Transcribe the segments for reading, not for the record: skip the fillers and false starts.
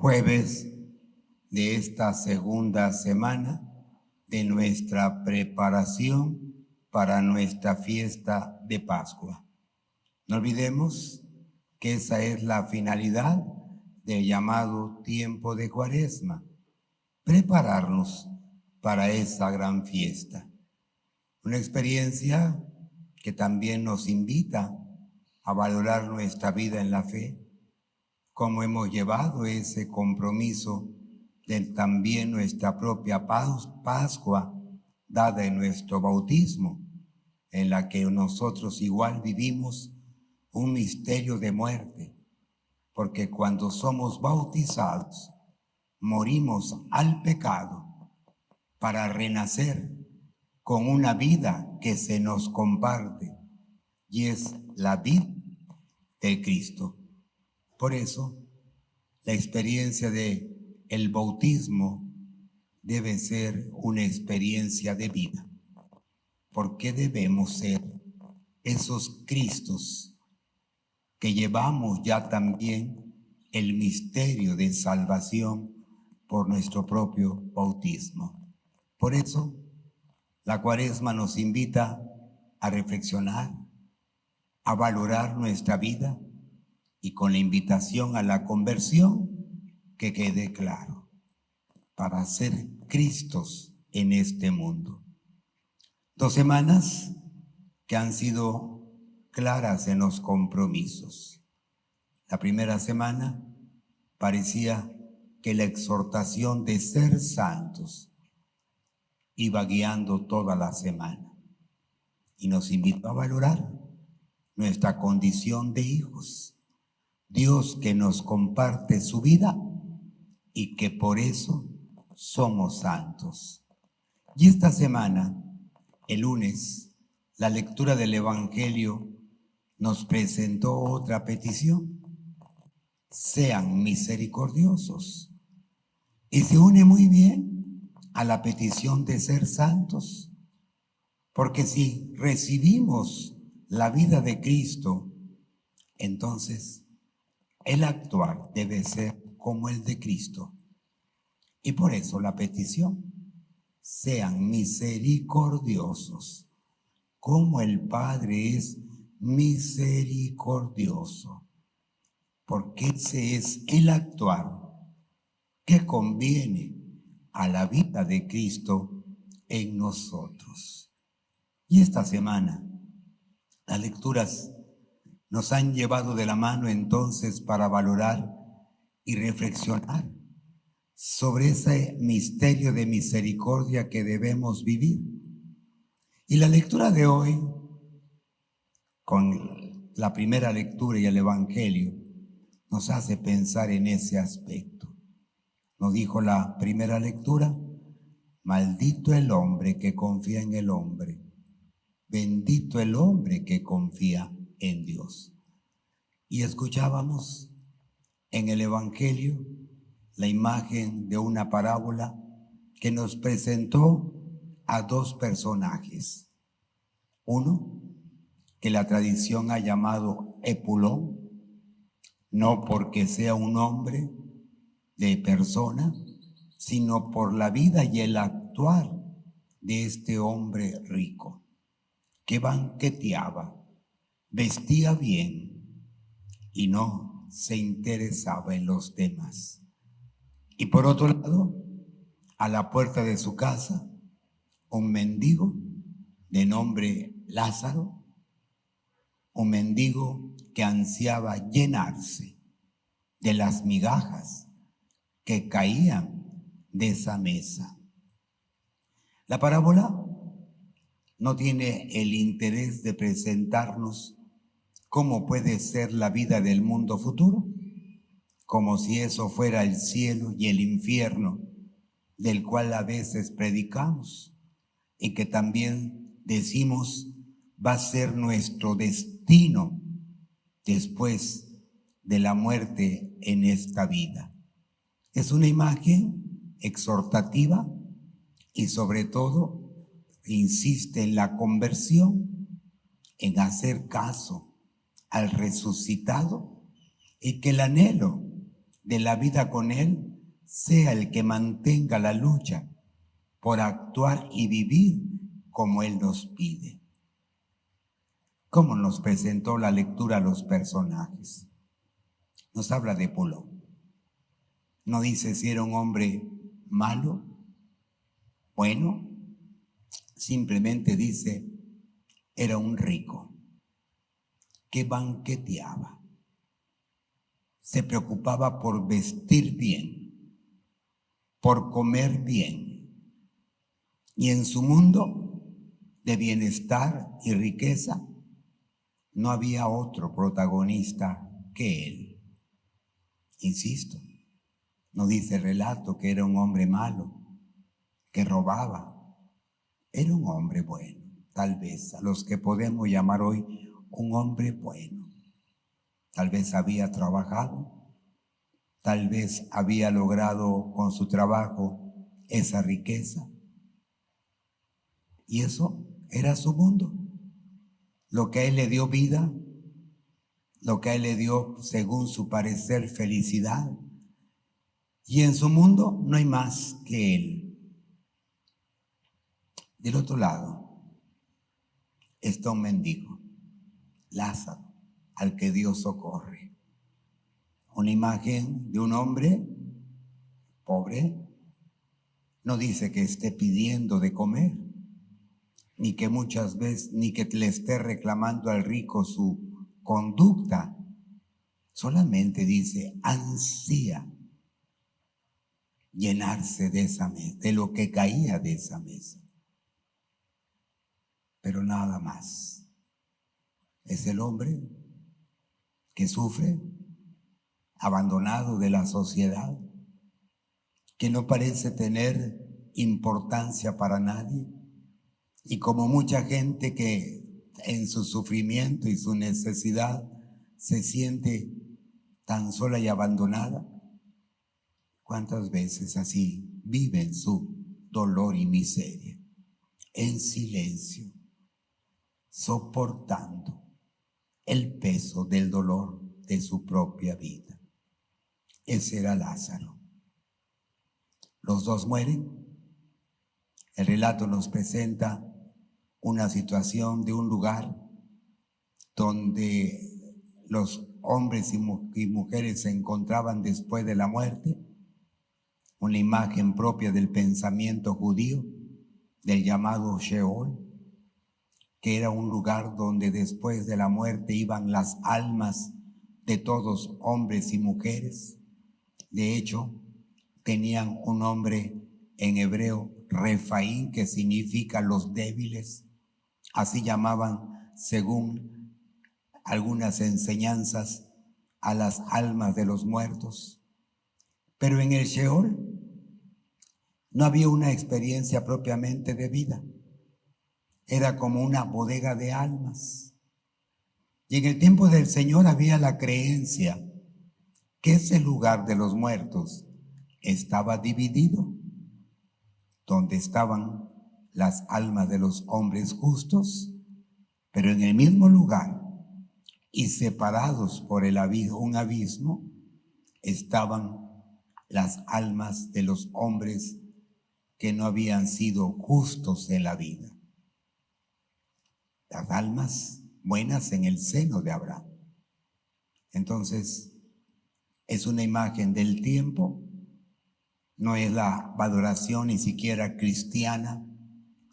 Jueves de esta segunda semana de nuestra preparación para nuestra fiesta de Pascua. No olvidemos que esa es la finalidad del llamado tiempo de Cuaresma, prepararnos para esa gran fiesta. Una experiencia que también nos invita a valorar nuestra vida en la fe, cómo hemos llevado ese compromiso de también nuestra propia Pascua dada en nuestro bautismo, en la que nosotros igual vivimos un misterio de muerte, porque cuando somos bautizados morimos al pecado para renacer con una vida que se nos comparte y es la vida de Cristo. Por eso, la experiencia de el bautismo debe ser una experiencia de vida, porque debemos ser esos Cristos que llevamos ya también el misterio de salvación por nuestro propio bautismo. Por eso, la Cuaresma nos invita a reflexionar, a valorar nuestra vida y con la invitación a la conversión que quede claro, para ser Cristos en este mundo. 2 semanas que han sido claras en los compromisos. La primera semana parecía que la exhortación de ser santos iba guiando toda la semana y nos invitó a valorar nuestra condición de hijos. Dios que nos comparte su vida y que por eso somos santos. Y esta semana, el lunes, la lectura del Evangelio nos presentó otra petición: sean misericordiosos. Y se une muy bien a la petición de ser santos, porque si recibimos la vida de Cristo, entonces el actuar debe ser como el de Cristo. Y por eso la petición: sean misericordiosos, como el Padre es misericordioso. Porque ese es el actuar que conviene a la vida de Cristo en nosotros. Y esta semana, las lecturas nos han llevado de la mano entonces para valorar y reflexionar sobre ese misterio de misericordia que debemos vivir. Y la lectura de hoy, con la primera lectura y el Evangelio, nos hace pensar en ese aspecto. Nos dijo la primera lectura: maldito el hombre que confía en el hombre, bendito el hombre que confía en Dios. Y escuchábamos en el Evangelio la imagen de una parábola que nos presentó a 2 personajes. Uno, que la tradición ha llamado Epulón, no porque sea un hombre de persona, sino por la vida y el actuar de este hombre rico, que banqueteaba, vestía bien y no se interesaba en los demás. Y por otro lado, a la puerta de su casa, un mendigo de nombre Lázaro, un mendigo que ansiaba llenarse de las migajas que caían de esa mesa. La parábola no tiene el interés de presentarnos cómo puede ser la vida del mundo futuro, como si eso fuera el cielo y el infierno del cual a veces predicamos y que también decimos va a ser nuestro destino después de la muerte en esta vida. Es una imagen exhortativa y sobre todo insiste en la conversión, en hacer caso al resucitado y que el anhelo de la vida con Él sea el que mantenga la lucha por actuar y vivir como Él nos pide. ¿Cómo nos presentó la lectura a los personajes? Nos habla de Pulón. No dice si era un hombre malo, bueno, simplemente dice, era un rico que banqueteaba, se preocupaba por vestir bien, por comer bien, y en su mundo de bienestar y riqueza no había otro protagonista que él. Insisto, no dice el relato que era un hombre malo, que robaba. Era un hombre bueno, tal vez a los que podemos llamar hoy un hombre bueno. Tal vez había trabajado, tal vez había logrado con su trabajo esa riqueza. Y eso era su mundo. Lo que a él le dio vida, lo que a él le dio, según su parecer, felicidad. Y en su mundo no hay más que él. Del otro lado está un mendigo, Lázaro, al que Dios socorre. Una imagen de un hombre pobre. No dice que esté pidiendo de comer, ni que muchas veces, ni que le esté reclamando al rico su conducta. Solamente dice, ansía llenarse de esa mesa, de lo que caía de esa mesa. Pero nada más. Es el hombre que sufre, abandonado de la sociedad, que no parece tener importancia para nadie, y como mucha gente que en su sufrimiento y su necesidad se siente tan sola y abandonada. ¿Cuántas veces así viven su dolor y miseria? En silencio, soportando el peso del dolor de su propia vida. Ese era Lázaro. Los dos mueren. El relato nos presenta una situación de un lugar donde los hombres y mujeres se encontraban después de la muerte, una imagen propia del pensamiento judío, del llamado Sheol, que era un lugar donde después de la muerte iban las almas de todos, hombres y mujeres. De hecho, tenían un nombre en hebreo, Refaín, que significa los débiles. Así llamaban, según algunas enseñanzas, a las almas de los muertos. Pero en el Sheol no había una experiencia propiamente de vida. Era como una bodega de almas. Y en el tiempo del Señor había la creencia que ese lugar de los muertos estaba dividido, donde estaban las almas de los hombres justos, pero en el mismo lugar y separados por un abismo, estaban las almas de los hombres que no habían sido justos en la vida. Las almas buenas en el seno de Abraham. Entonces, es una imagen del tiempo, no es la valoración ni siquiera cristiana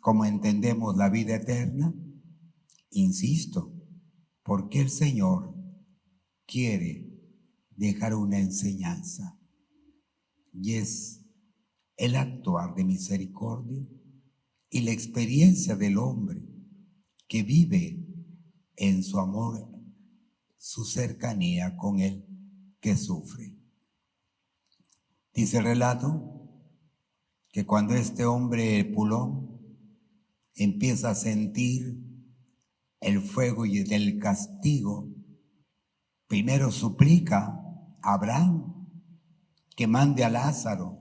como entendemos la vida eterna. Insisto, porque el Señor quiere dejar una enseñanza, y es el actuar de misericordia y la experiencia del hombre que vive en su amor, su cercanía con él, que sufre. Dice el relato que cuando este hombre Pulón empieza a sentir el fuego y el castigo, primero suplica a Abraham que mande a Lázaro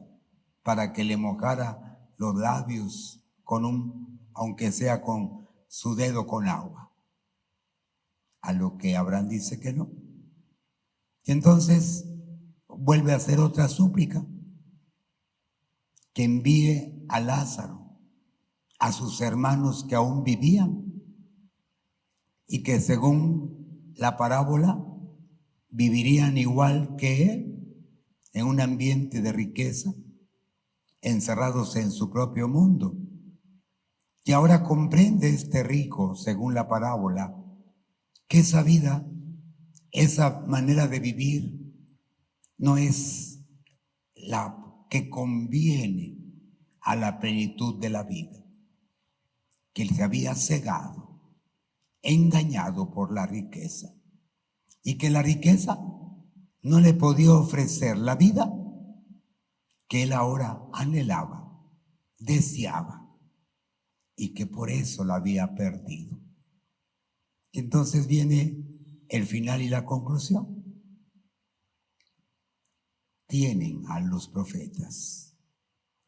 para que le mojara los labios aunque sea con su dedo con agua. A lo que Abraham dice que no. Y entonces vuelve a hacer otra súplica, que envíe a Lázaro, a sus hermanos que aún vivían y que según la parábola vivirían igual que él, en un ambiente de riqueza, encerrados en su propio mundo. Y ahora comprende este rico, según la parábola, que esa vida, esa manera de vivir, no es la que conviene a la plenitud de la vida, que él se había cegado, engañado por la riqueza, y que la riqueza no le podía ofrecer la vida que él ahora anhelaba, deseaba, y que por eso la había perdido. Y entonces viene el final y la conclusión. Tienen a los profetas,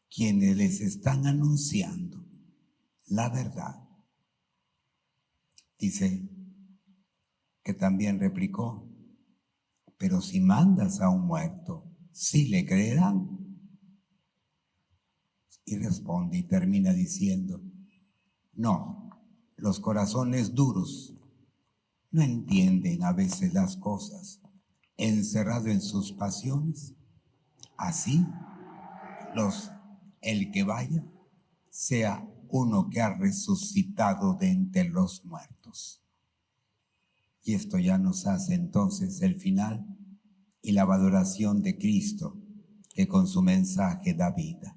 quienes les están anunciando la verdad. Dice que también replicó, pero si mandas a un muerto, ¿sí le creerán? Y responde y termina diciendo, no, los corazones duros no entienden a veces las cosas, encerrado en sus pasiones. Así, el que vaya sea uno que ha resucitado de entre los muertos. Y esto ya nos hace entonces el final y la valoración de Cristo, que con su mensaje da vida.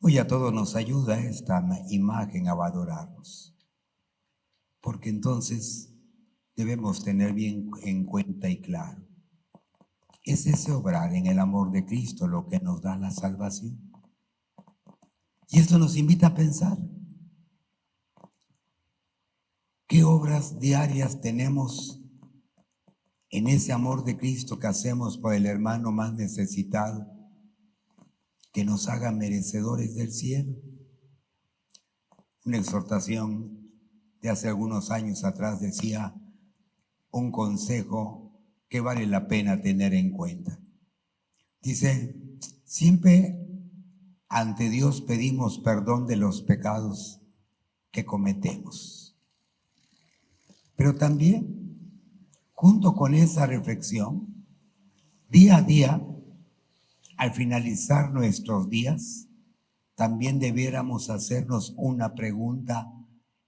Hoy a todos nos ayuda esta imagen a valorarnos, porque entonces debemos tener bien en cuenta y claro, es ese obrar en el amor de Cristo lo que nos da la salvación. Y esto nos invita a pensar, ¿qué obras diarias tenemos en ese amor de Cristo que hacemos por el hermano más necesitado, que nos haga merecedores del cielo? Una exhortación de hace algunos años atrás decía un consejo que vale la pena tener en cuenta. Dice, siempre ante Dios pedimos perdón de los pecados que cometemos. Pero también, junto con esa reflexión, día a día, al finalizar nuestros días, también debiéramos hacernos una pregunta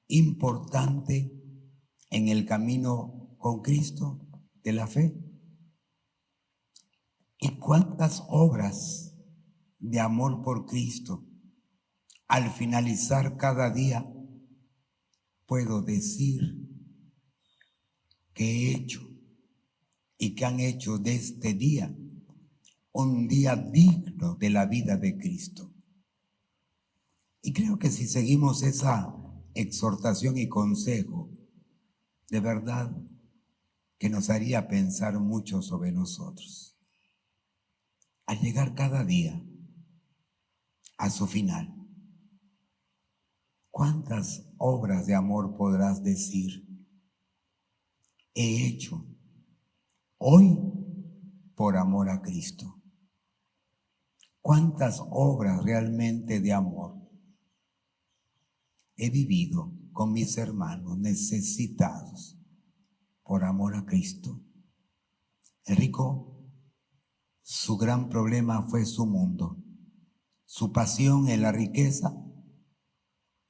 importante en el camino con Cristo de la fe. ¿Y cuántas obras de amor por Cristo al finalizar cada día puedo decir que he hecho y que han hecho de este día un día digno de la vida de Cristo? Y creo que si seguimos esa exhortación y consejo, de verdad que nos haría pensar mucho sobre nosotros. Al llegar cada día a su final, ¿cuántas obras de amor podrás decir he hecho hoy por amor a Cristo? ¿Cuántas obras realmente de amor he vivido con mis hermanos necesitados por amor a Cristo? El rico, su gran problema fue su mundo. Su pasión en la riqueza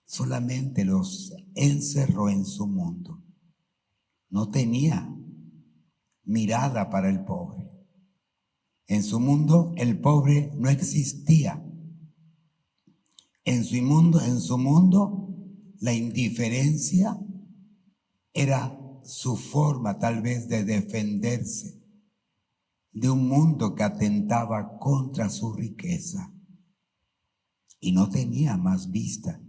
solamente los encerró en su mundo. No tenía mirada para el pobre. En su mundo el pobre no existía. En su mundo la indiferencia era su forma tal vez de defenderse de un mundo que atentaba contra su riqueza. Y no tenía más vista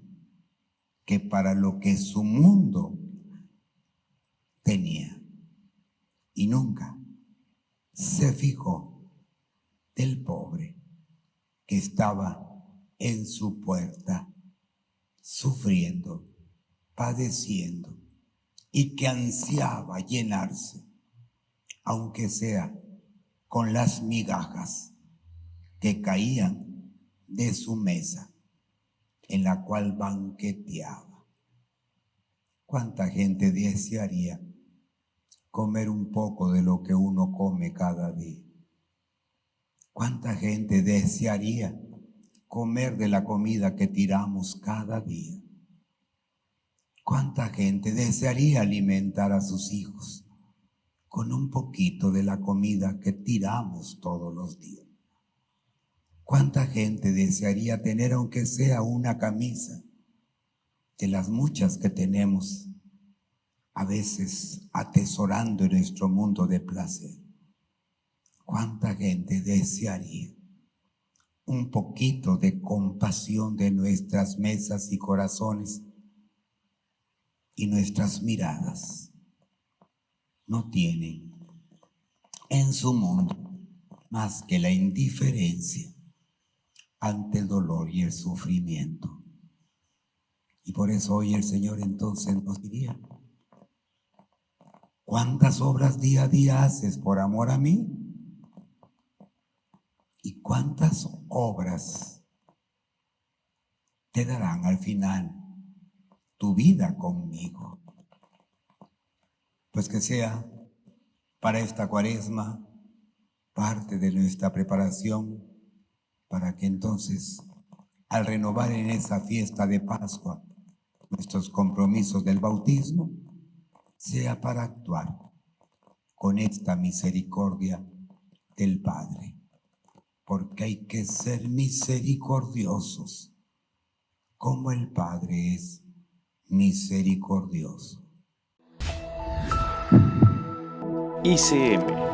que para lo que su mundo tenía. Y nunca se fijó del pobre que estaba en su puerta, sufriendo, padeciendo, y que ansiaba llenarse, aunque sea con las migajas que caían de su mesa, en la cual banqueteaba. ¿Cuánta gente desearía comer un poco de lo que uno come cada día? ¿Cuánta gente desearía comer de la comida que tiramos cada día? ¿Cuánta gente desearía alimentar a sus hijos con un poquito de la comida que tiramos todos los días? ¿Cuánta gente desearía tener aunque sea una camisa de las muchas que tenemos a veces atesorando en nuestro mundo de placer? ¿Cuánta gente desearía un poquito de compasión de nuestras mesas y corazones y nuestras miradas? No tienen en su mundo más que la indiferencia ante el dolor y el sufrimiento. Y por eso hoy el Señor entonces nos diría: ¿cuántas obras día a día haces por amor a mí? ¿Y cuántas obras te darán al final tu vida conmigo? Pues que sea para esta Cuaresma parte de nuestra preparación, para que entonces, al renovar en esa fiesta de Pascua nuestros compromisos del bautismo, sea para actuar con esta misericordia del Padre, porque hay que ser misericordiosos como el Padre es misericordioso. ICM